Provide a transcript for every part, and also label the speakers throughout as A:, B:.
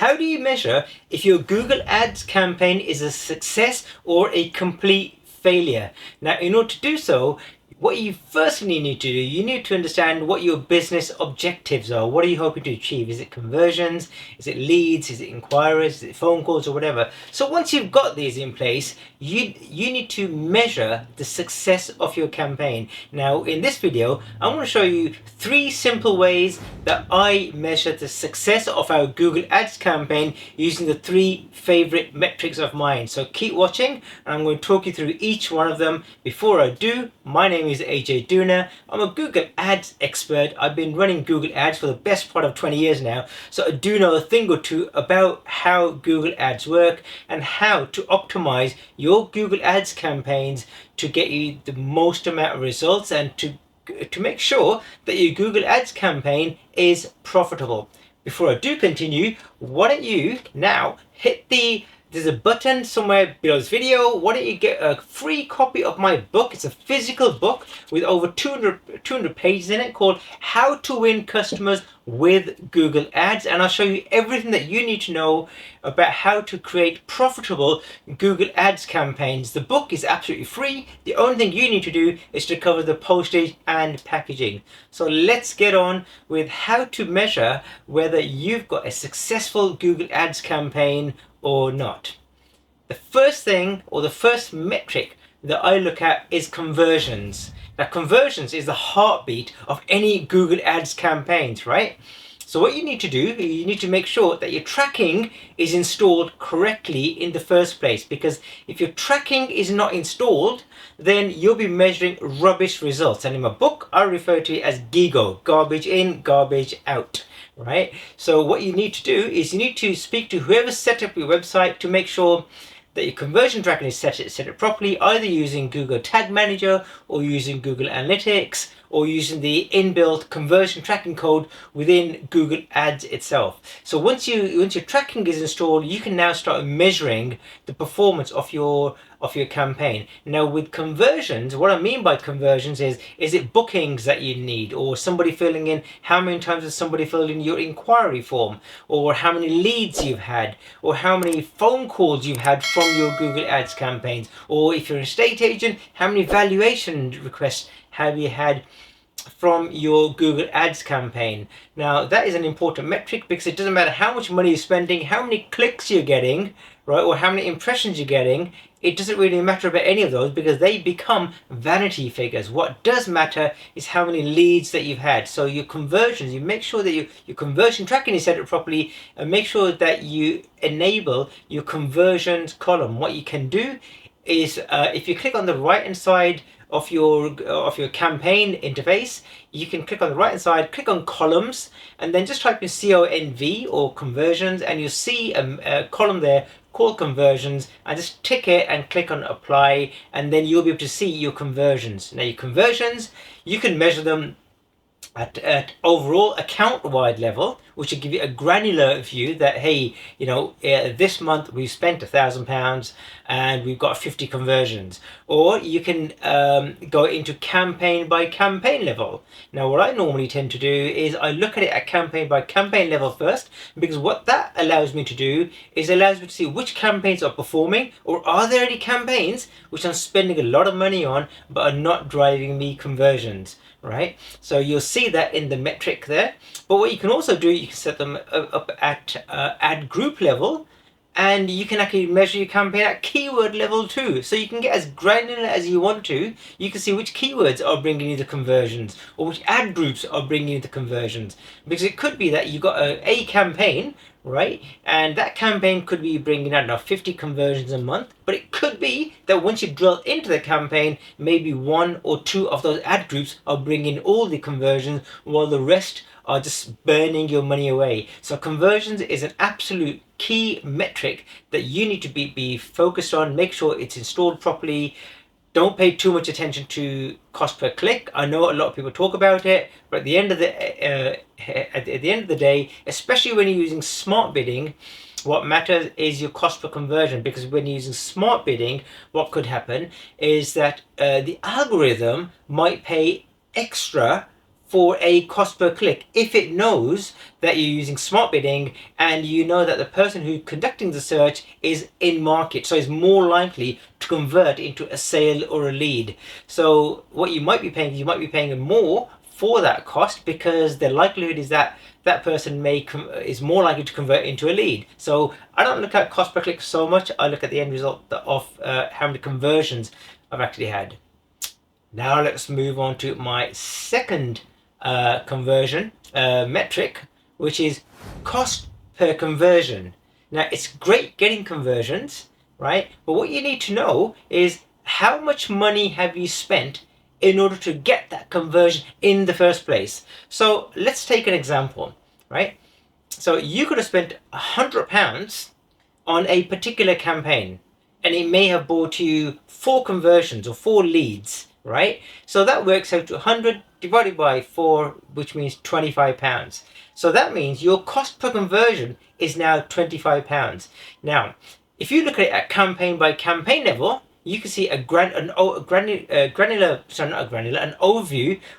A: how do you measure if your Google Ads campaign is a success or a complete failure? Now, in order to do so, what you firstly need to do, you need to understand what your business objectives are. What are you hoping to achieve? Is it conversions? Is it leads? Is it inquiries? Is it phone calls or whatever? So once you've got these in place, you need to measure the success of your campaign. Now, in this video, I'm going to show you 3 simple ways that I measure the success of our Google Ads campaign using the 3 favorite metrics of mine. So keep watching, and I'm going to talk you through each one of them. Before I do, my name is Ajay Dhunna. I'm a Google Ads expert. I've been running Google Ads for the best part of 20 years now, so I do know a thing or two about how Google Ads work and how to optimize your Google Ads campaigns to get you the most amount of results and to make sure that your Google Ads campaign is profitable. Before I do continue, why don't you now hit there's a button somewhere below this video. Why don't you get a free copy of my book? It's a physical book with over 200 pages in it called How to Win Customers with Google Ads. And I'll show you everything that you need to know about how to create profitable Google Ads campaigns. The book is absolutely free. The only thing you need to do is to cover the postage and packaging. So let's get on with how to measure whether you've got a successful Google Ads campaign or not. The first thing, or the first metric that I look at, is conversions. Now, conversions is the heartbeat of any Google Ads campaigns, right? So what you need to do, you need to make sure that your tracking is installed correctly in the first place, because if your tracking is not installed, then you'll be measuring rubbish results. And in my book, I refer to it as GIGO, garbage in, garbage out. Right? So what you need to do is you need to speak to whoever set up your website to make sure that your conversion tracking is set it properly, either using Google Tag Manager or using Google Analytics or using the inbuilt conversion tracking code within Google Ads itself. So once your tracking is installed, you can now start measuring the performance of your campaign. Now, with conversions, what I mean by conversions is it bookings that you need, or somebody filling in, how many times has somebody filled in your inquiry form, or how many leads you've had, or how many phone calls you've had from your Google Ads campaigns, or if you're an estate agent, how many valuation requests have you had from your Google Ads campaign. Now, that is an important metric, because it doesn't matter how much money you're spending, how many clicks you're getting, right, or how many impressions you're getting. It doesn't really matter about any of those, because they become vanity figures. What does matter is how many leads that you've had. So your conversions, you make sure that your conversion tracking is set up properly, and make sure that you enable your conversions column. What you can do is if you click on the right hand side of your campaign interface, you can click on the right hand side, click on columns, and then just type in CONV or conversions, and you'll see a column there called conversions, and just tick it and click on apply, and then you'll be able to see your conversions. Now, your conversions, you can measure them at overall account-wide level, which will give you a granular view that, hey, you know, this month we've spent £1,000 and we've got 50 conversions. Or you can go into campaign by campaign level. Now, what I normally tend to do is I look at it at campaign by campaign level first, because what that allows me to do is allows me to see which campaigns are performing, or are there any campaigns which I'm spending a lot of money on but are not driving me conversions. Right, so you'll see that in the metric there. But what you can also do, you can set them up at ad group level, and you can actually measure your campaign at keyword level too. So you can get as granular as you want to. You can see which keywords are bringing you the conversions, or which ad groups are bringing you the conversions. Because it could be that you've got a campaign, right, and that campaign could be bringing, I don't know, 50 conversions a month, but it could be that once you drill into the campaign, maybe 1 or 2 of those ad groups are bringing all the conversions, while the rest are just burning your money away. So conversions is an absolute key metric that you need to be focused on. Make sure it's installed properly. Don't pay too much attention to cost per click. I know a lot of people talk about it, but at the end of the day, especially when you're using smart bidding, what matters is your cost per conversion. Because when you're using smart bidding, what could happen is that the algorithm might pay extra for a cost per click if it knows that you're using smart bidding and you know that the person who's conducting the search is in market, so is more likely to convert into a sale or a lead. So what you might be paying more for that cost, because the likelihood is that that person is more likely to convert into a lead. So I don't look at cost per click so much. I look at the end result of how many conversions I've actually had. Now let's move on to my second conversion metric, which is cost per conversion. Now it's great getting conversions, right? But what you need to know is how much money have you spent in order to get that conversion in the first place. So let's take an example, right? So you could have spent £100 on a particular campaign, and it may have bought you 4 conversions or 4 leads, right? So that works out to 100 divided by 4, which means £25. So that means your cost per conversion is now £25. Now, if you look at it at campaign by campaign level, you can see an overview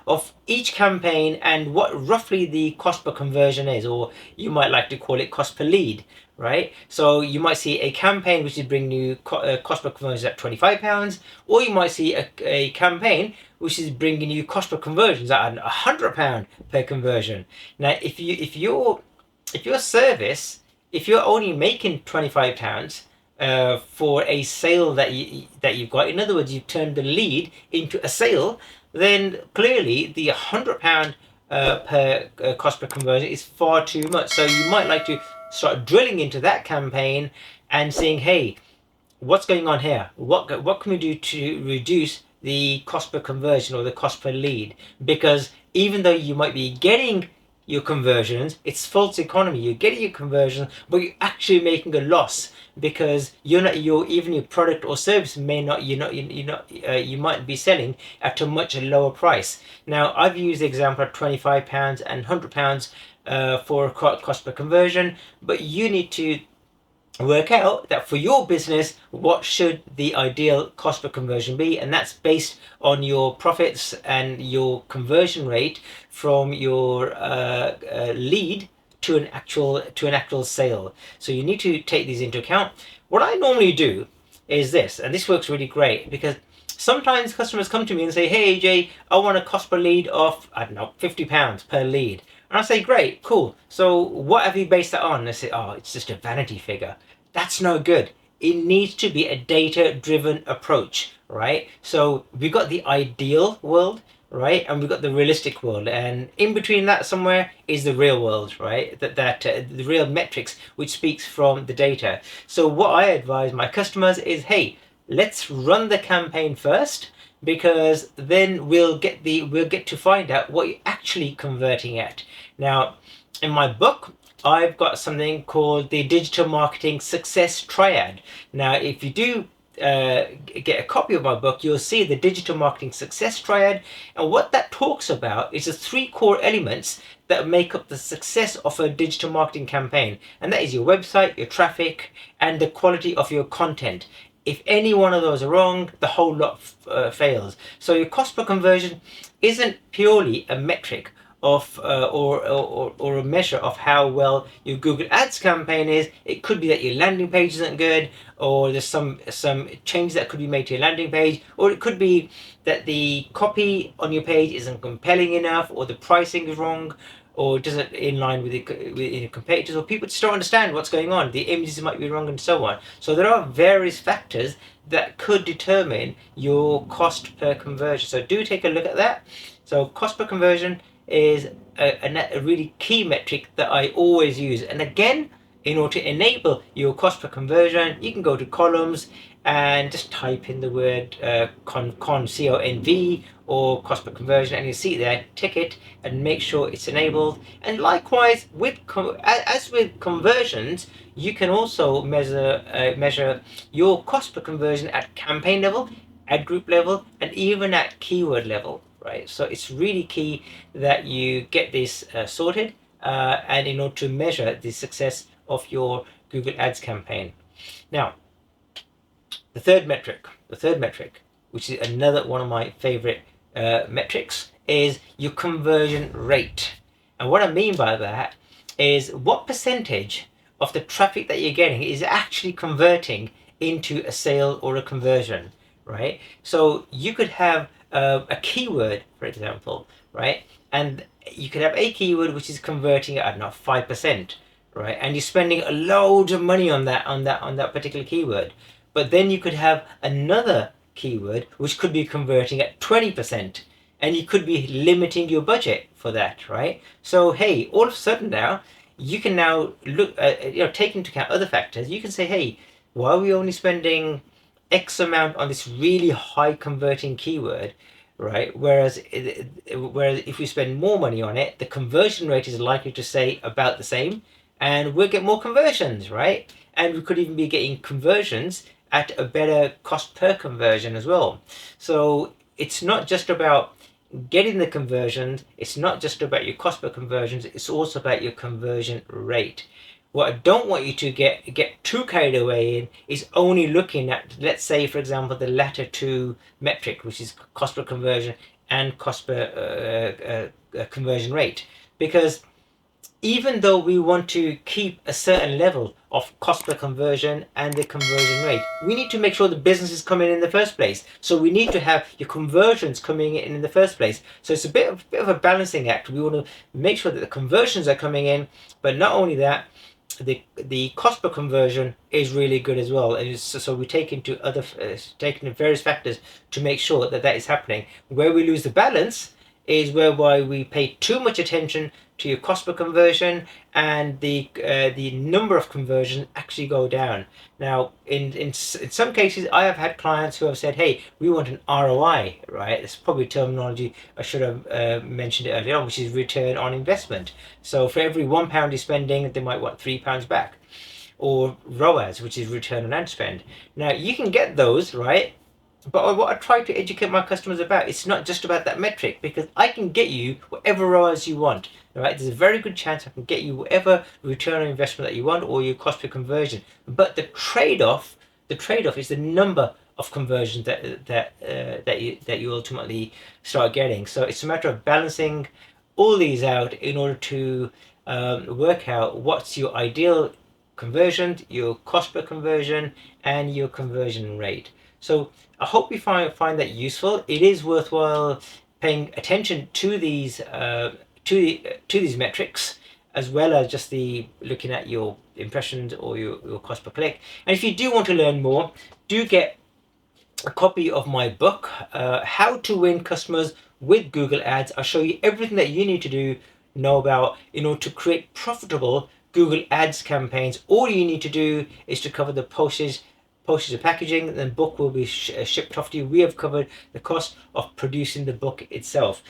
A: of each campaign and what roughly the cost per conversion is, or you might like to call it cost per lead, right? So you might see a campaign which is bringing you cost per conversion at £25, or you might see a campaign which is bringing you cost per conversions at £100 per conversion. Now, if your service, if you're only making £25 for a sale that you've got, in other words, you've turned the lead into a sale, then clearly the £100 per cost per conversion is far too much. So you might like to start drilling into that campaign and saying, hey, what's going on here? What can we do to reduce the cost per conversion or the cost per lead? Because even though you might be getting your conversions, it's false economy. You're getting your conversions, but you're actually making a loss, because even your product or service you might be selling at a much lower price. Now, I've used the example of £25 and £100 for cost per conversion, but you need to work out that for your business, what should the ideal cost per conversion be, and that's based on your profits and your conversion rate from your lead to an actual sale. So you need to take these into account. What I normally do is this, and this works really great, because sometimes customers come to me and say, hey AJ, I want a cost per lead of, I don't know, £50 per lead. And I say, great, cool. So what have you based that on? And they say, oh, it's just a vanity figure. That's no good. It needs to be a data-driven approach, right? So we've got the ideal world, right? And we've got the realistic world. And in between that somewhere is the real world, right? The real metrics, which speaks from the data. So what I advise my customers is, hey, let's run the campaign first, because then we'll get to find out what you're actually converting at. Now, in my book, I've got something called the Digital Marketing Success Triad. Now, if you do get a copy of my book, you'll see the Digital Marketing Success Triad, and what that talks about is the 3 core elements that make up the success of a digital marketing campaign, and that is your website, your traffic, and the quality of your content. If any one of those are wrong, the whole lot fails. So your cost per conversion isn't purely a metric of or a measure of how well your Google Ads campaign is. It could be that your landing page isn't good, or there's some changes that could be made to your landing page, or it could be that the copy on your page isn't compelling enough, or the pricing is wrong, or doesn't in line with your competitors, or people just don't understand what's going on. The images might be wrong, and so on. So there are various factors that could determine your cost per conversion. So do take a look at that. So cost per conversion is a really key metric that I always use. And again, in order to enable your cost per conversion, you can go to columns and just type in the word CONV or cost per conversion, and you see there, tick it and make sure it's enabled. And likewise, as with conversions, you can also measure your cost per conversion at campaign level, ad group level, and even at keyword level, right? So it's really key that you get this sorted, and in order to measure the success of your Google Ads campaign. Now, the third metric, which is another one of my favorite metrics, is your conversion rate. And what I mean by that is what percentage of the traffic that you're getting is actually converting into a sale or a conversion, right? So you could have a keyword, for example, right? And you could have a keyword which is converting at, I don't know, 5%, right? And you're spending a load of money on that particular keyword. But then you could have another keyword which could be converting at 20%, and you could be limiting your budget for that, right? So hey, all of a sudden now you can now look take into account other factors. You can say, hey, why are we only spending X amount on this really high converting keyword, right? Whereas if we spend more money on it, the conversion rate is likely to stay about the same, and we'll get more conversions, right? And we could even be getting conversions at a better cost per conversion as well. So it's not just about getting the conversions, it's not just about your cost per conversions, it's also about your conversion rate. What I don't want you to get too carried away in is only looking at, let's say, for example, the latter two metric, which is cost per conversion and cost per conversion rate. Because even though we want to keep a certain level of cost per conversion and the conversion rate, we need to make sure the business is coming in the first place. So we need to have your conversions coming in the first place. So it's a bit of a balancing act. We want to make sure that the conversions are coming in, but not only that, the cost per conversion is really good as well. And so we take into various factors to make sure that that is happening. Where we lose the balance is whereby we pay too much attention to your cost per conversion, and the number of conversions actually go down. Now, in some cases, I have had clients who have said, "Hey, we want an ROI." Right? It's probably terminology I should have mentioned it earlier on, which is return on investment. So for every £1 you're spending, they might want £3 back, or ROAS, which is return on ad spend. Now you can get those, right? But what I try to educate my customers about, it's not just about that metric, because I can get you whatever ROAS you want. Right? There's a very good chance I can get you whatever return on investment that you want, or your cost per conversion. But the trade-off is the number of conversions that you ultimately start getting. So it's a matter of balancing all these out in order to work out what's your ideal conversion, your cost per conversion, and your conversion rate. So I hope you find that useful. It is worthwhile paying attention to these these metrics, as well as just looking at your impressions or your cost per click. And if you do want to learn more, do get a copy of my book, How to Win Customers with Google Ads. I'll show you everything that you need to know about in order to create profitable Google Ads campaigns. All you need to do is to cover the postage and packaging, and the book will be shipped off to you. We have covered the cost of producing the book itself.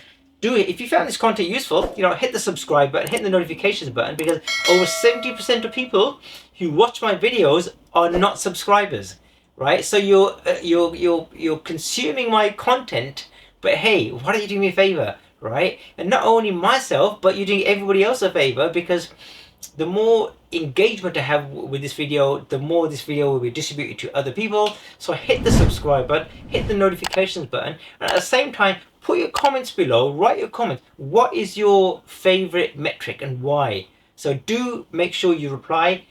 A: If you found this content useful, hit the subscribe button, hit the notifications button, because over 70% of people who watch my videos are not subscribers, right? So you're consuming my content, but hey, why don't you do me a favor, right? And not only myself, but you're doing everybody else a favor, because the more engagement I have with this video, the more this video will be distributed to other people. So hit the subscribe button, hit the notifications button, and at the same time, put your comments below, write your comments. What is your favorite metric and why? So do make sure you reply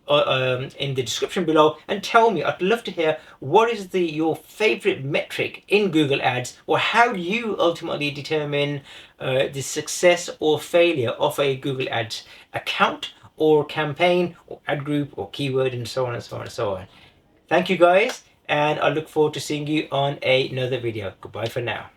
A: in the description below and tell me. I'd love to hear what is your favorite metric in Google Ads, or how do you ultimately determine the success or failure of a Google Ads account or campaign or ad group or keyword, and so on and so on and so on. Thank you guys, and I look forward to seeing you on another video. Goodbye for now.